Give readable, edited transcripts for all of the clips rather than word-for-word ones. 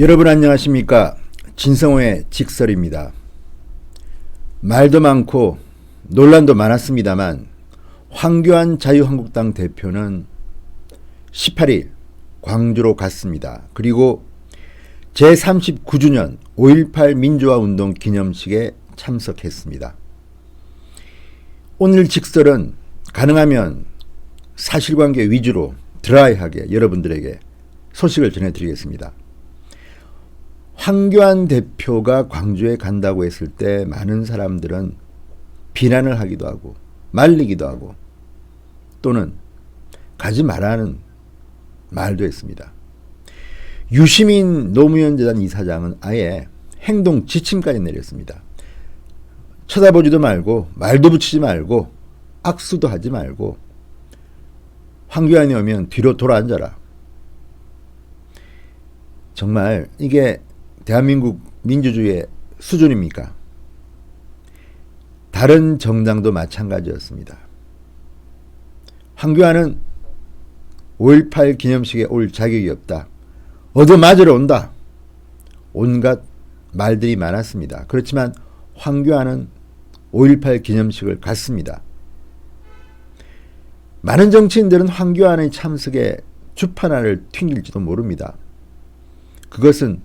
여러분 안녕하십니까? 진성호의 직설입니다. 말도 많고 논란도 많았습니다만 황교안 자유한국당 대표는 18일 광주로 갔습니다. 그리고 제39주년 5.18 민주화운동 기념식에 참석했습니다. 오늘 직설은 가능하면 사실관계 위주로 드라이하게 여러분들에게 소식을 전해드리겠습니다. 황교안 대표가 광주에 간다고 했을 때 많은 사람들은 비난을 하기도 하고 말리기도 하고 또는 가지 말라는 말도 했습니다. 유시민 노무현재단 이사장은 아예 행동 지침까지 내렸습니다. 쳐다보지도 말고 말도 붙이지 말고 악수도 하지 말고 황교안이 오면 뒤로 돌아앉아라. 정말 이게 대한민국 민주주의의 수준입니까? 다른 정당도 마찬가지였습니다. 황교안은 5.18 기념식에 올 자격이 없다. 얻어맞으러 온다. 온갖 말들이 많았습니다. 그렇지만 황교안은 5.18 기념식을 갔습니다. 많은 정치인들은 황교안의 참석에 주판알을 튕길지도 모릅니다. 그것은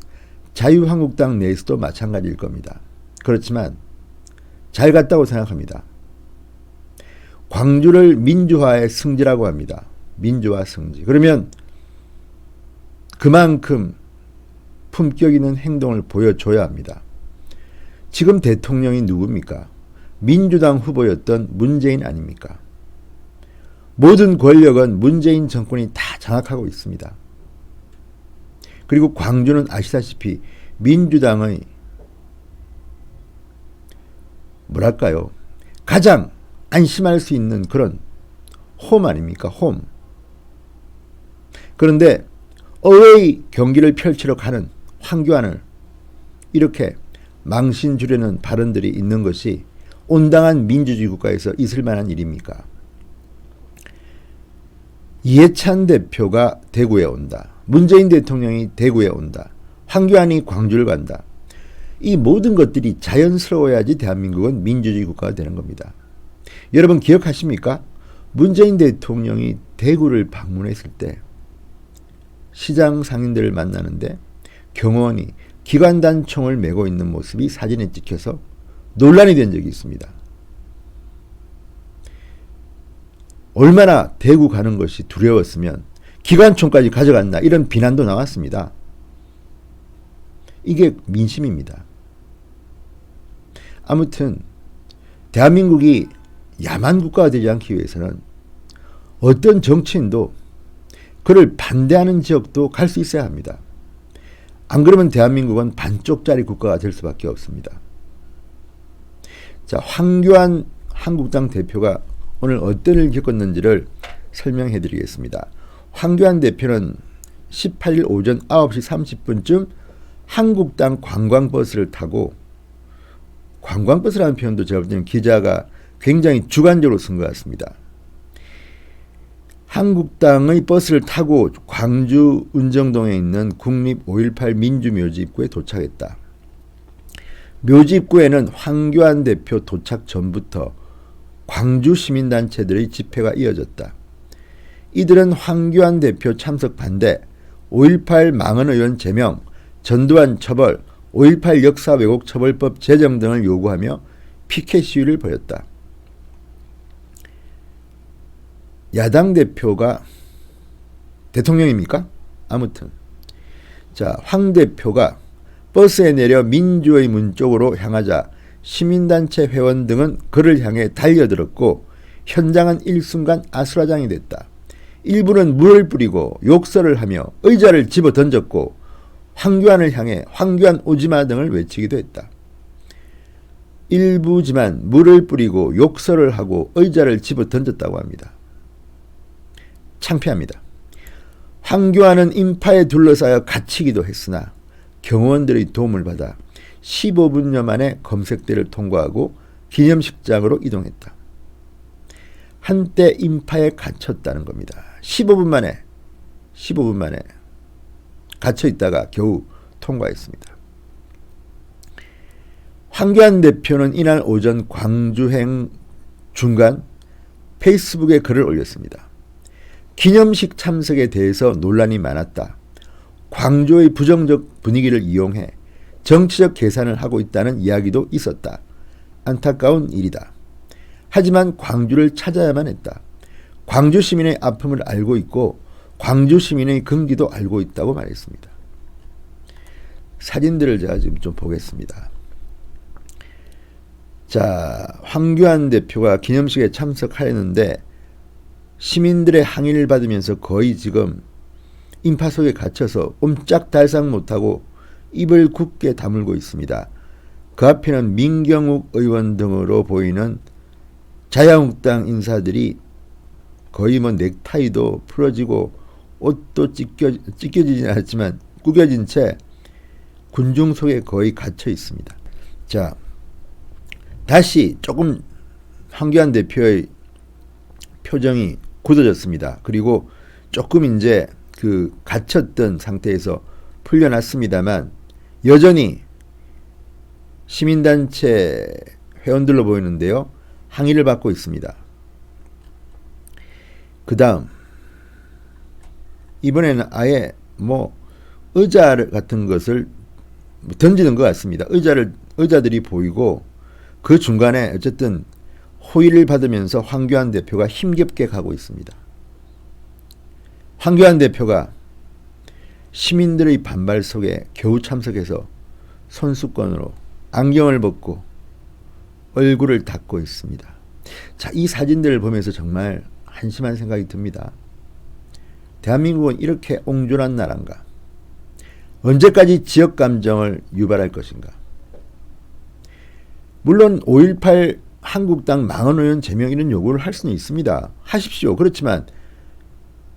자유한국당 내에서도 마찬가지일 겁니다. 그렇지만 잘 갔다고 생각합니다. 광주를 민주화의 성지라고 합니다. 민주화 성지. 그러면 그만큼 품격 있는 행동을 보여줘야 합니다. 지금 대통령이 누굽니까? 민주당 후보였던 문재인 아닙니까? 모든 권력은 문재인 정권이 다 장악하고 있습니다. 그리고 광주는 아시다시피 민주당의 뭐랄까요? 가장 안심할 수 있는 그런 홈 아닙니까? 홈. 그런데 어웨이 경기를 펼치러 가는 황교안을 이렇게 망신 주려는 발언들이 있는 것이 온당한 민주주의 국가에서 있을 만한 일입니까? 이해찬 대표가 대구에 온다. 문재인 대통령이 대구에 온다. 황교안이 광주를 간다. 이 모든 것들이 자연스러워야지 대한민국은 민주주의 국가가 되는 겁니다. 여러분 기억하십니까? 문재인 대통령이 대구를 방문했을 때 시장 상인들을 만나는데 경호원이 기관단총을 메고 있는 모습이 사진에 찍혀서 논란이 된 적이 있습니다. 얼마나 대구 가는 것이 두려웠으면 기관총까지 가져갔나 이런 비난도 나왔습니다. 이게 민심입니다. 아무튼 대한민국이 야만 국가가 되지 않기 위해서는 어떤 정치인도 그를 반대하는 지역도 갈 수 있어야 합니다. 안 그러면 대한민국은 반쪽짜리 국가가 될 수밖에 없습니다. 자, 황교안 한국당 대표가 오늘 어떤 일을 겪었는지를 설명해 드리겠습니다. 황교안 대표는 18일 오전 9시 30분쯤 한국당 관광버스를 타고, 관광버스라는 표현도 제가 볼 때는 기자가 굉장히 주관적으로 쓴 것 같습니다. 한국당의 버스를 타고 광주 은정동에 있는 국립 5.18 민주묘지 입구에 도착했다. 묘지 입구에는 황교안 대표 도착 전부터 광주 시민단체들의 집회가 이어졌다. 이들은 황교안 대표 참석 반대, 5.18 망언 의원 제명, 전두환 처벌, 5.18 역사 왜곡 처벌법 제정 등을 요구하며 피켓 시위를 벌였다. 야당 대표가 대통령입니까? 아무튼 자, 황 대표가 버스에 내려 민주의 문 쪽으로 향하자 시민단체 회원 등은 그를 향해 달려들었고 현장은 일순간 아수라장이 됐다. 일부는 물을 뿌리고 욕설을 하며 의자를 집어 던졌고 황교안을 향해 황교안 오지마 등을 외치기도 했다. 일부지만 물을 뿌리고 욕설을 하고 의자를 집어 던졌다고 합니다. 창피합니다. 황교안은 인파에 둘러싸여 갇히기도 했으나 경호원들의 도움을 받아 15분여 만에 검색대를 통과하고 기념식장으로 이동했다. 한때 인파에 갇혔다는 겁니다. 15분 만에 갇혀 있다가 겨우 통과했습니다. 황교안 대표는 이날 오전 광주행 중간 페이스북에 글을 올렸습니다. 기념식 참석에 대해서 논란이 많았다. 광주의 부정적 분위기를 이용해 정치적 계산을 하고 있다는 이야기도 있었다. 안타까운 일이다. 하지만 광주를 찾아야만 했다. 광주 시민의 아픔을 알고 있고 광주 시민의 긍지도 알고 있다고 말했습니다. 사진들을 제가 지금 좀 보겠습니다. 자, 황교안 대표가 기념식에 참석하였는데 시민들의 항의를 받으면서 거의 지금 인파 속에 갇혀서 옴짝달싹 못하고 입을 굳게 다물고 있습니다. 그 앞에는 민경욱 의원 등으로 보이는 자유한국당 인사들이 거의 뭐 넥타이도 풀어지고 옷도 찢겨지진 않았지만 구겨진 채 군중 속에 거의 갇혀 있습니다. 자, 다시 조금 황교안 대표의 표정이 굳어졌습니다. 그리고 조금 이제 그 갇혔던 상태에서 풀려났습니다만 여전히 시민단체 회원들로 보이는데요. 항의를 받고 있습니다. 그 다음 이번에는 아예 뭐 의자 같은 것을 던지는 것 같습니다. 의자들이 보이고 그 중간에 어쨌든 호의를 받으면서 황교안 대표가 힘겹게 가고 있습니다. 황교안 대표가 시민들의 반발 속에 겨우 참석해서 손수건으로 안경을 벗고 얼굴을 닦고 있습니다. 자, 이 사진들을 보면서 정말 한심한 생각이 듭니다. 대한민국은 이렇게 옹졸한 나라인가? 언제까지 지역 감정을 유발할 것인가? 물론 5.18 한국당 망언 의원 제명 이런 요구를 할 수는 있습니다. 하십시오. 그렇지만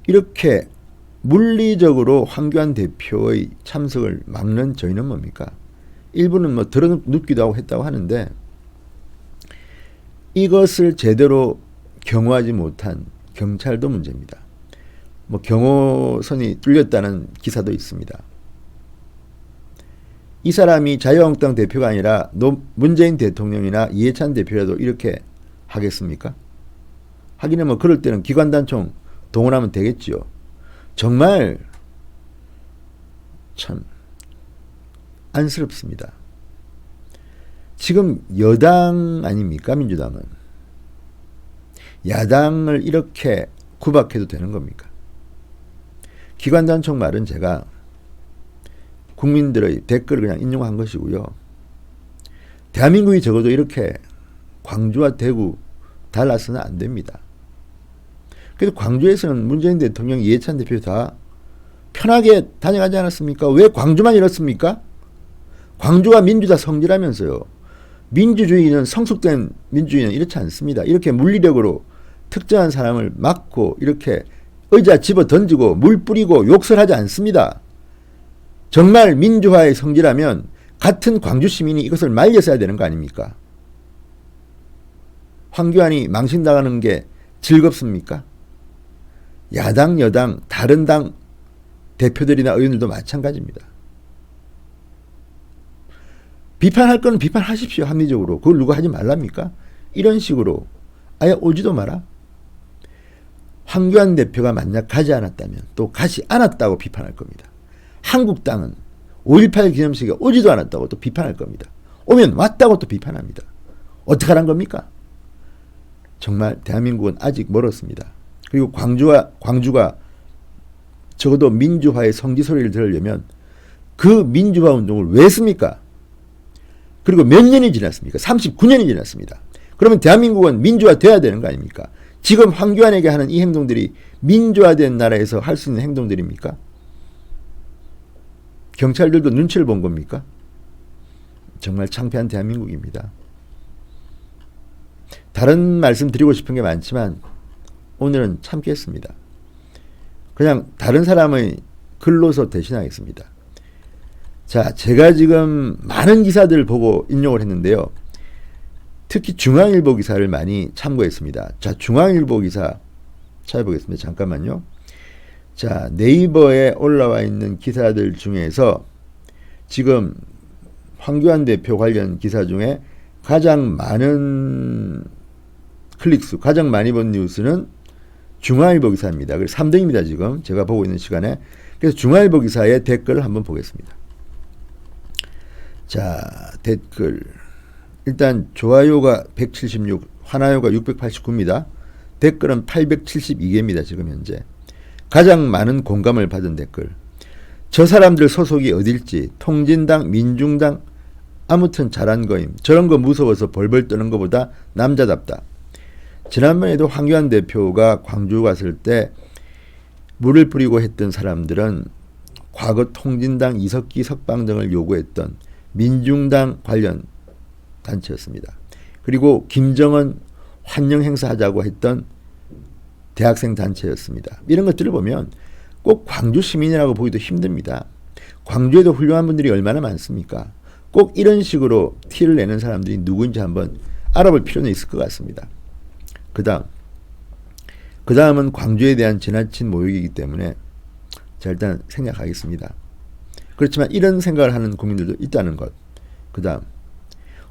이렇게 물리적으로 황교안 대표의 참석을 막는 저희는 뭡니까? 일부는 뭐 들어눕기도 하고 했다고 하는데 이것을 제대로 경호하지 못한 경찰도 문제입니다. 뭐 경호선이 뚫렸다는 기사도 있습니다. 이 사람이 자유한국당 대표가 아니라 문재인 대통령이나 이해찬 대표라도 이렇게 하겠습니까? 하기는 뭐 그럴 때는 기관단총 동원하면 되겠지요. 정말 참 안쓰럽습니다. 지금 여당 아닙니까? 민주당은. 야당을 이렇게 구박해도 되는 겁니까? 기관단총 말은 제가 국민들의 댓글을 그냥 인용한 것이고요. 대한민국이 적어도 이렇게 광주와 대구 달라서는 안 됩니다. 그래서 광주에서는 문재인 대통령, 이해찬 대표 다 편하게 다녀가지 않았습니까? 왜 광주만 이렇습니까? 광주가 민주다 성지라면서요. 민주주의는 성숙된 민주주의는 이렇지 않습니다. 이렇게 물리력으로 특정한 사람을 막고 이렇게 의자 집어 던지고 물 뿌리고 욕설하지 않습니다. 정말 민주화의 성지라면 같은 광주 시민이 이것을 말렸어야 되는 거 아닙니까? 황교안이 망신당하는 게 즐겁습니까? 야당, 여당, 다른 당 대표들이나 의원들도 마찬가지입니다. 비판할 건 비판하십시오. 합리적으로. 그걸 누가 하지 말랍니까? 이런 식으로 아예 오지도 마라. 황교안 대표가 만약 가지 않았다면 또 가지 않았다고 비판할 겁니다. 한국당은 5.18 기념식에 오지도 않았다고 또 비판할 겁니다. 오면 왔다고 또 비판합니다. 어떡하란 겁니까? 정말 대한민국은 아직 멀었습니다. 그리고 광주가 적어도 민주화의 성지 소리를 들으려면 그 민주화 운동을 왜 했습니까? 그리고 몇 년이 지났습니까? 39년이 지났습니다. 그러면 대한민국은 민주화돼야 되는 거 아닙니까? 지금 황교안에게 하는 이 행동들이 민주화된 나라에서 할 수 있는 행동들입니까? 경찰들도 눈치를 본 겁니까? 정말 창피한 대한민국입니다. 다른 말씀 드리고 싶은 게 많지만 오늘은 참겠습니다. 그냥 다른 사람의 글로서 대신하겠습니다. 자, 제가 지금 많은 기사들을 보고 인용을 했는데요. 특히 중앙일보 기사를 많이 참고했습니다. 자, 중앙일보 기사 찾아보겠습니다. 잠깐만요. 자, 네이버에 올라와 있는 기사들 중에서 지금 황교안 대표 관련 기사 중에 가장 많은 클릭수, 가장 많이 본 뉴스는 중앙일보 기사입니다. 그래서 3등입니다. 지금 제가 보고 있는 시간에. 그래서 중앙일보 기사의 댓글을 한번 보겠습니다. 자, 댓글. 일단 좋아요가 176, 화나요가 689입니다. 댓글은 872개입니다. 지금 현재. 가장 많은 공감을 받은 댓글. 저 사람들 소속이 어딜지 통진당, 민중당 아무튼 잘한 거임. 저런 거 무서워서 벌벌 떠는 것보다 남자답다. 지난번에도 황교안 대표가 광주 갔을 때 물을 뿌리고 했던 사람들은 과거 통진당, 이석기, 석방 등을 요구했던 민중당 관련 단체였습니다. 그리고 김정은 환영 행사하자고 했던 대학생 단체였습니다. 이런 것들을 보면 꼭 광주 시민이라고 보기도 힘듭니다. 광주에도 훌륭한 분들이 얼마나 많습니까? 꼭 이런 식으로 티를 내는 사람들이 누구인지 한번 알아볼 필요는 있을 것 같습니다. 그 다음은 광주에 대한 지나친 모욕이기 때문에 자, 일단 생략하겠습니다. 그렇지만 이런 생각을 하는 국민들도 있다는 것. 그 다음,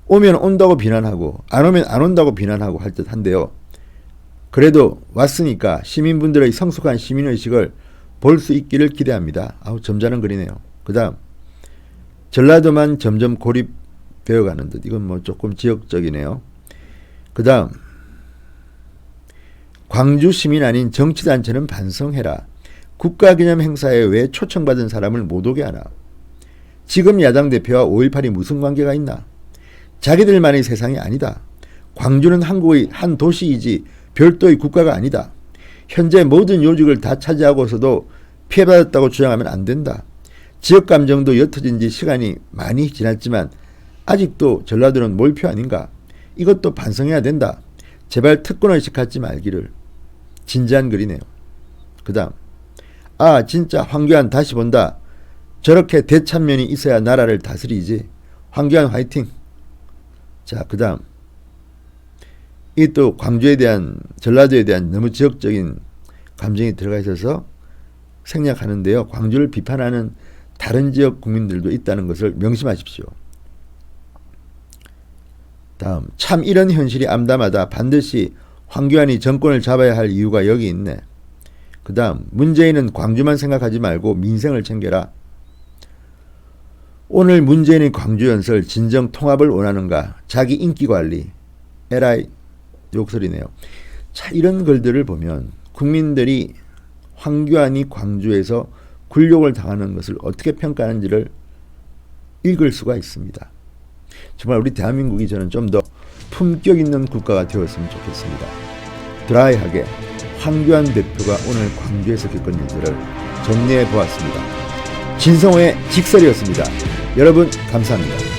오면 온다고 비난하고 안 오면 안 온다고 비난하고 할 듯한데요. 그래도 왔으니까 시민분들의 성숙한 시민의식을 볼 수 있기를 기대합니다. 아우, 점잖은 글이네요. 그 다음, 전라도만 점점 고립되어 가는 듯. 이건 뭐 조금 지역적이네요. 그 다음, 광주 시민 아닌 정치단체는 반성해라. 국가기념 행사에 왜 초청받은 사람을 못 오게 하나. 지금 야당 대표와 5.18이 무슨 관계가 있나. 자기들만의 세상이 아니다. 광주는 한국의 한 도시이지 별도의 국가가 아니다. 현재 모든 요직을 다 차지하고서도 피해받았다고 주장하면 안 된다. 지역 감정도 옅어진 지 시간이 많이 지났지만 아직도 전라도는 몰표 아닌가. 이것도 반성해야 된다. 제발 특권의식 갖지 말기를. 진지한 글이네요. 그 다음, 아 진짜 황교안 다시 본다. 저렇게 대참면이 있어야 나라를 다스리지. 황교안 화이팅. 자, 그 다음, 이 또 광주에 대한, 전라도에 대한 너무 지역적인 감정이 들어가 있어서 생략하는데요. 광주를 비판하는 다른 지역 국민들도 있다는 것을 명심하십시오. 다음, 참 이런 현실이 암담하다. 반드시 황교안이 정권을 잡아야 할 이유가 여기 있네. 그 다음, 문재인은 광주만 생각하지 말고 민생을 챙겨라. 오늘 문재인의 광주 연설 진정 통합을 원하는가. 자기 인기관리. 에라이 욕설이네요. 자, 이런 글들을 보면 국민들이 황교안이 광주에서 굴욕을 당하는 것을 어떻게 평가하는지를 읽을 수가 있습니다. 정말 우리 대한민국이 저는 좀 더 품격 있는 국가가 되었으면 좋겠습니다. 드라이하게 황교안 대표가 오늘 광주에서 겪은 일들을 정리해 보았습니다. 진성호의 직설이었습니다. 여러분 감사합니다.